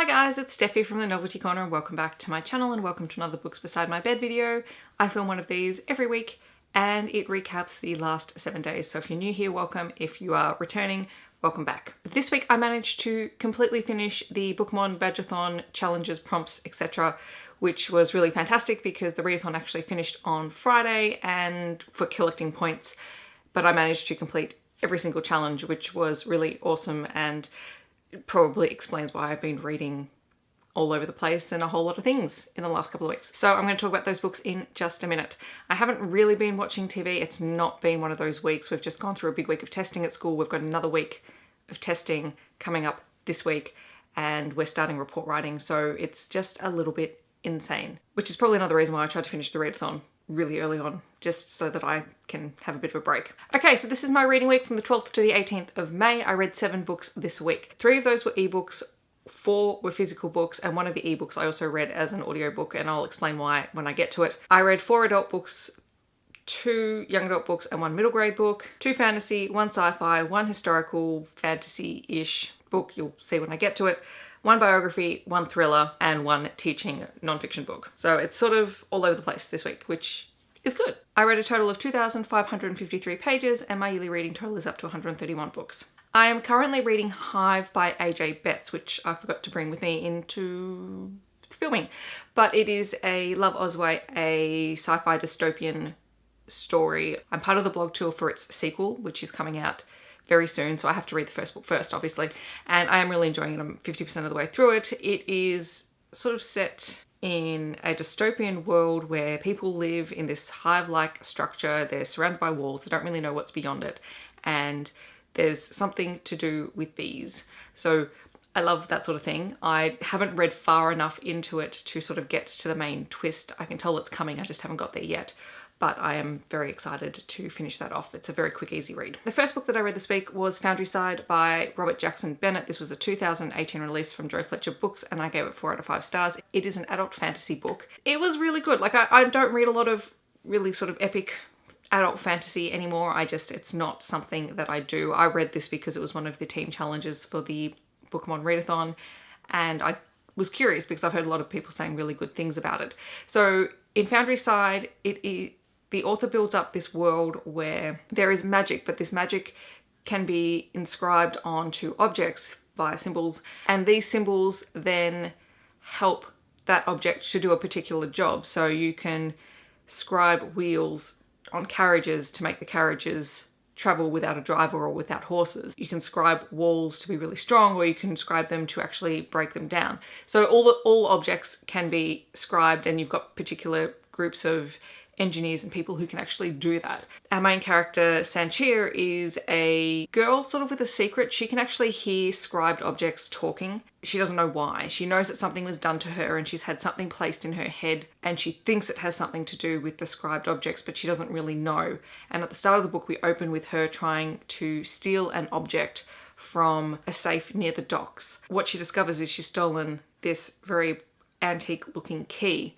Hi guys, it's Steffi from the Novelty Corner and welcome back to my channel and welcome to another Books Beside My Bed video. I film one of these every week and it recaps the last 7 days. So if you're new here, welcome. If you are returning, welcome back. This week I managed to completely finish the Bookemon, Badgeathon, challenges, prompts, etc., which was really fantastic because the readathon actually finished on Friday and for collecting points, but I managed to complete every single challenge, which was really awesome and it probably explains why I've been reading all over the place and a whole lot of things in the last couple of weeks. So I'm going to talk about those books in just a minute. I haven't really been watching TV. It's not been one of those weeks. We've just gone through a big week of testing at school. We've got another week of testing coming up this week and we're starting report writing. So it's just a little bit insane, which is probably another reason why I tried to finish the readathon really early on, just so that I can have a bit of a break. Okay, so this is my reading week from the 12th to the 18th of May. I read 7 books this week. 3 of those were ebooks, 4 were physical books, and 1 of the ebooks I also read as an audiobook, and I'll explain why when I get to it. I read 4 adult books, 2 young adult books and 1 middle grade book, 2 fantasy, 1 sci-fi, 1 historical fantasy-ish book, you'll see when I get to it, 1 biography, 1 thriller, and 1 teaching non-fiction book. So it's sort of all over the place this week, which is good. I read a total of 2,553 pages and my yearly reading total is up to 131 books. I am currently reading Hive by AJ Betts, which I forgot to bring with me into filming, but it is a Love Osway, a sci-fi dystopian story. I'm part of the blog tour for its sequel, which is coming out very soon, so I have to read the first book first, obviously, and I am really enjoying it. I'm 50% of the way through it. It is sort of set in a dystopian world where people live in this hive-like structure. They're surrounded by walls. They don't really know what's beyond it, and there's something to do with bees. So I love that sort of thing. I haven't read far enough into it to sort of get to the main twist. I can tell it's coming, I just haven't got there yet. But I am very excited to finish that off. It's a very quick, easy read. The first book that I read this week was Foundry Side by Robert Jackson Bennett. This was a 2018 release from Joe Fletcher Books and I gave it 4 out of 5 stars. It is an adult fantasy book. It was really good. Like I don't read a lot of really sort of epic adult fantasy anymore. It's not something that I do. I read this because it was one of the team challenges for the Bookemon readathon and I was curious because I've heard a lot of people saying really good things about it. So in Foundry Side, the author builds up this world where there is magic, but this magic can be inscribed onto objects via symbols, and these symbols then help that object to do a particular job. So you can scribe wheels on carriages to make the carriages travel without a driver or without horses. You can scribe walls to be really strong, or you can scribe them to actually break them down. So all objects can be scribed, and you've got particular groups of engineers and people who can actually do that. Our main character, Sanchir, is a girl sort of with a secret. She can actually hear scribed objects talking. She doesn't know why. She knows that something was done to her and she's had something placed in her head and she thinks it has something to do with the scribed objects, but she doesn't really know. And at the start of the book, we open with her trying to steal an object from a safe near the docks. What she discovers is she's stolen this very antique looking key.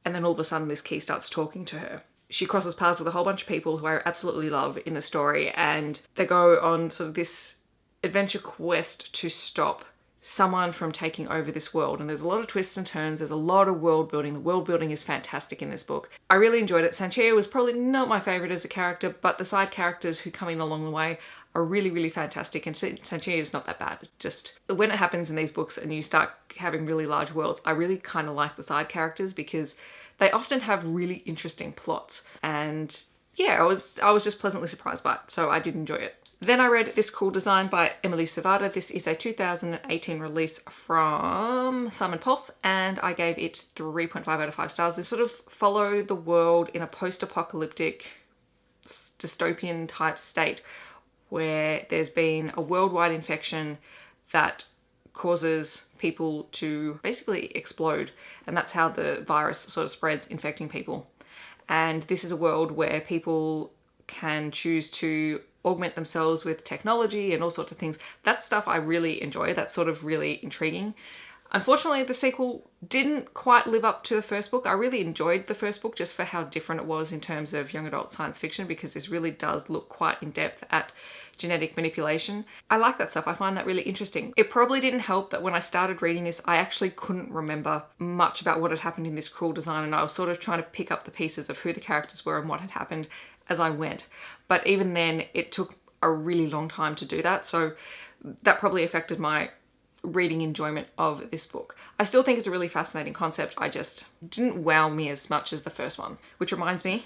And then all of a sudden this key starts talking to her. She crosses paths with a whole bunch of people who I absolutely love in the story, and they go on sort of this adventure quest to stop someone from taking over this world. And there's a lot of twists and turns. There's a lot of world building. The world building is fantastic in this book. I really enjoyed it. Sanchia was probably not my favorite as a character, but the side characters who come in along the way are really, really fantastic. And Sanchia is not that bad. It's just when it happens in these books and you start having really large worlds, I really kind of like the side characters because they often have really interesting plots. And yeah, I was just pleasantly surprised by it. So I did enjoy it. Then I read This Cool Design by Emily Savada. This is a 2018 release from Simon Pulse and I gave it 3.5 out of 5 stars. They sort of follow the world in a post-apocalyptic dystopian type state where there's been a worldwide infection that causes people to basically explode, and that's how the virus sort of spreads, infecting people. And this is a world where people can choose to augment themselves with technology and all sorts of things. That stuff I really enjoy. That's sort of really intriguing. Unfortunately, the sequel didn't quite live up to the first book. I really enjoyed the first book just for how different it was in terms of young adult science fiction, because this really does look quite in depth at genetic manipulation. I like that stuff. I find that really interesting. It probably didn't help that when I started reading this, I actually couldn't remember much about what had happened in this cruel design, and I was sort of trying to pick up the pieces of who the characters were and what had happened as I went. But even then, it took a really long time to do that, so that probably affected my reading enjoyment of this book. I still think it's a really fascinating concept. I just didn't wow me as much as the first one, which reminds me,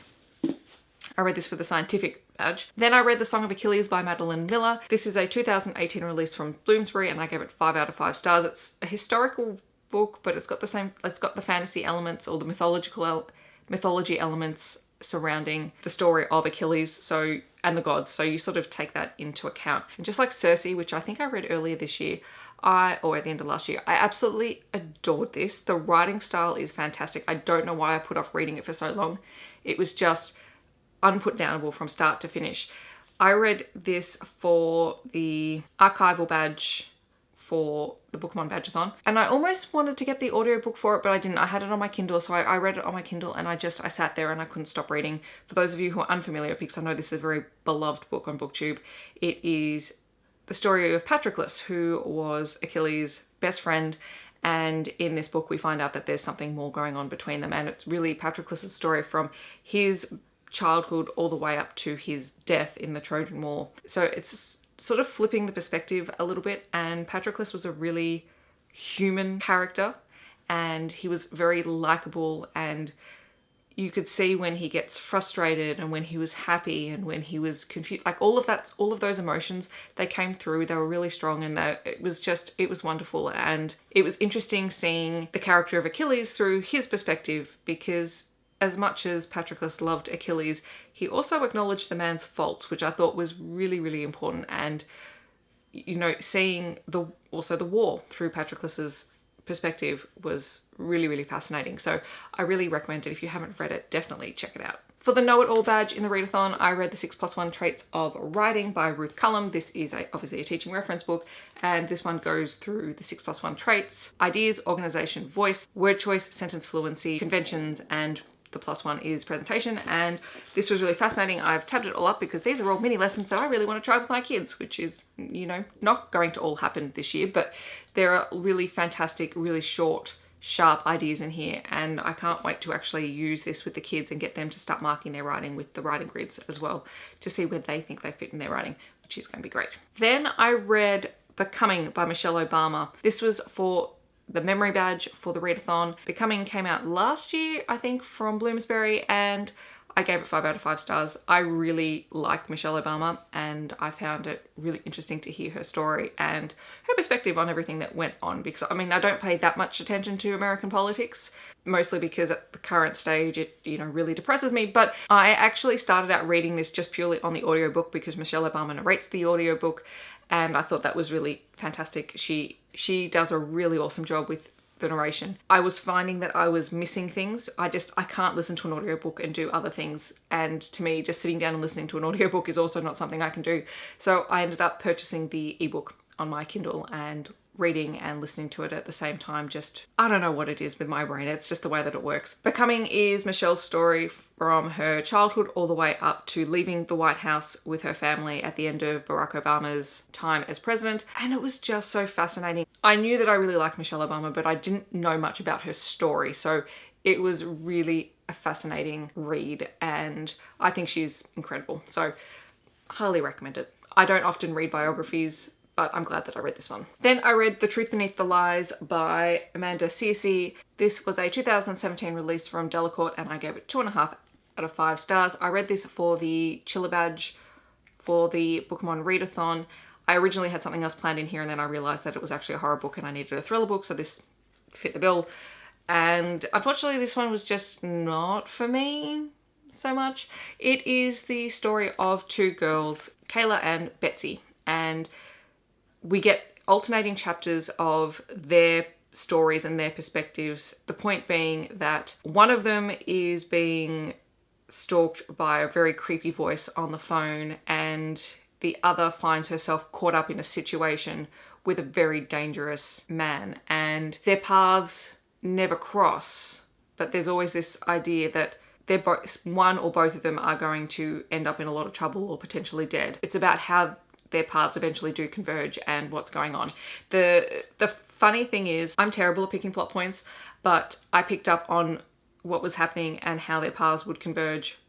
I read this for the scientific badge. Then I read The Song of Achilles by Madeline Miller. This is a 2018 release from Bloomsbury, and I gave it 5 out of 5 stars. It's a historical book, but it's got the fantasy elements, or the mythology elements surrounding the story of Achilles, and the gods. So you sort of take that into account. And just like Circe, which I think I read earlier this year, or at the end of last year, I absolutely adored this. The writing style is fantastic. I don't know why I put off reading it for so long. It was just unputdownable from start to finish. I read this for the archival badge for the Bookemon Badgeathon, and I almost wanted to get the audiobook for it, but I didn't. I had it on my Kindle, so I read it on my Kindle, and I sat there and I couldn't stop reading. For those of you who are unfamiliar, because I know this is a very beloved book on BookTube, it is the story of Patroclus, who was Achilles' best friend, and in this book we find out that there's something more going on between them, and it's really Patroclus' story from his childhood all the way up to his death in the Trojan War. So it's sort of flipping the perspective a little bit, and Patroclus was a really human character, and he was very likable, and you could see when he gets frustrated and when he was happy and when he was confused, like all of those emotions, they came through. They were really strong, and it was wonderful. And it was interesting seeing the character of Achilles through his perspective, because as much as Patroclus loved Achilles, he also acknowledged the man's faults, which I thought was really, really important. And, you know, seeing also the war through Patroclus's perspective was really, really fascinating. So I really recommend it. If you haven't read it, definitely check it out. For the Know-It-All badge in the readathon, I read The 6+1 Traits of Writing by Ruth Cullum. This is obviously a teaching reference book, and this one goes through the 6+1 traits: ideas, organization, voice, word choice, sentence fluency, conventions, and the +1 is presentation. And this was really fascinating. I've tabbed it all up because these are all mini lessons that I really want to try with my kids, which is, you know, not going to all happen this year, but there are really fantastic, really short, sharp ideas in here, and I can't wait to actually use this with the kids and get them to start marking their writing with the writing grids as well, to see where they think they fit in their writing, which is going to be great. Then I read Becoming by Michelle Obama. This was for the memory badge for the readathon. Becoming came out last year, I think, from Bloomsbury, and I gave it 5 out of 5 stars. I really like Michelle Obama, and I found it really interesting to hear her story and her perspective on everything that went on, because I mean, I don't pay that much attention to American politics, mostly because at the current stage it, you know, really depresses me. But I actually started out reading this just purely on the audiobook because Michelle Obama narrates the audiobook, and I thought that was really fantastic. She does a really awesome job with the narration. I was finding that I was missing things. I can't listen to an audiobook and do other things, and to me, just sitting down and listening to an audiobook is also not something I can do. So I ended up purchasing the ebook on my Kindle and reading and listening to it at the same time. Just, I don't know what it is with my brain. It's just the way that it works. Becoming is Michelle's story from her childhood all the way up to leaving the White House with her family at the end of Barack Obama's time as president. And it was just so fascinating. I knew that I really liked Michelle Obama, but I didn't know much about her story. So it was really a fascinating read, and I think she's incredible. So highly recommend it. I don't often read biographies, but I'm glad that I read this one. Then I read The Truth Beneath the Lies by Amanda Searcy. This was a 2017 release from Delacorte, and I gave it 2.5 out of 5 stars. I read this for the Chiller badge for the Bookemon readathon. I originally had something else planned in here, and then I realized that it was actually a horror book and I needed a thriller book, so this fit the bill. And unfortunately, this one was just not for me so much. It is the story of 2 girls, Kayla and Betsy, and we get alternating chapters of their stories and their perspectives. The point being that one of them is being stalked by a very creepy voice on the phone, and the other finds herself caught up in a situation with a very dangerous man, and their paths never cross, but there's always this idea that they're both, one or both of them are going to end up in a lot of trouble or potentially dead. It's about how their paths eventually do converge and what's going on. The funny thing is, I'm terrible at picking plot points, but I picked up on what was happening and how their paths would converge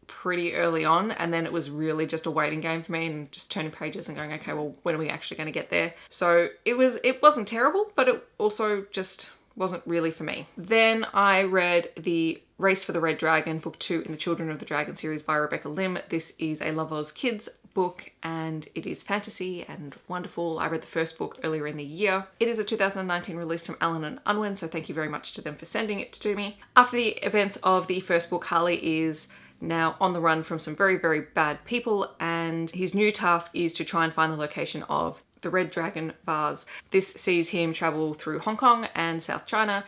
pretty early on, and then it was really just a waiting game for me and just turning pages and going, okay, well, when are we actually going to get there? So it wasn't terrible, but it also just wasn't really for me. Then I read The Race for the Red Dragon, book 2 in the Children of the Dragon series by Rebecca Lim. This is a Love Oz Kids book and it is fantasy and wonderful. I read the first book earlier in the year. It is a 2019 release from Allen and Unwin, so thank you very much to them for sending it to me. After the events of the first book, Harley is now on the run from some very, very bad people, and his new task is to try and find the location of the Red Dragon vase. This sees him travel through Hong Kong and South China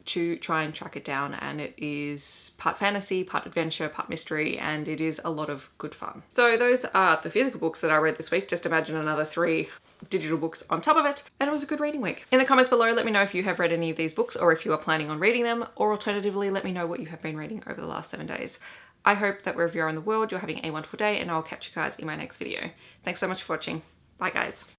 to try and track it down, and it is part fantasy, part adventure, part mystery, and it is a lot of good fun. So those are the physical books that I read this week. Just imagine another 3 digital books on top of it, and it was a good reading week. In the comments below, let me know if you have read any of these books or if you are planning on reading them, or alternatively, let me know what you have been reading over the last 7 days. I hope that wherever you are in the world, you're having a wonderful day, and I'll catch you guys in my next video. Thanks so much for watching. Bye guys.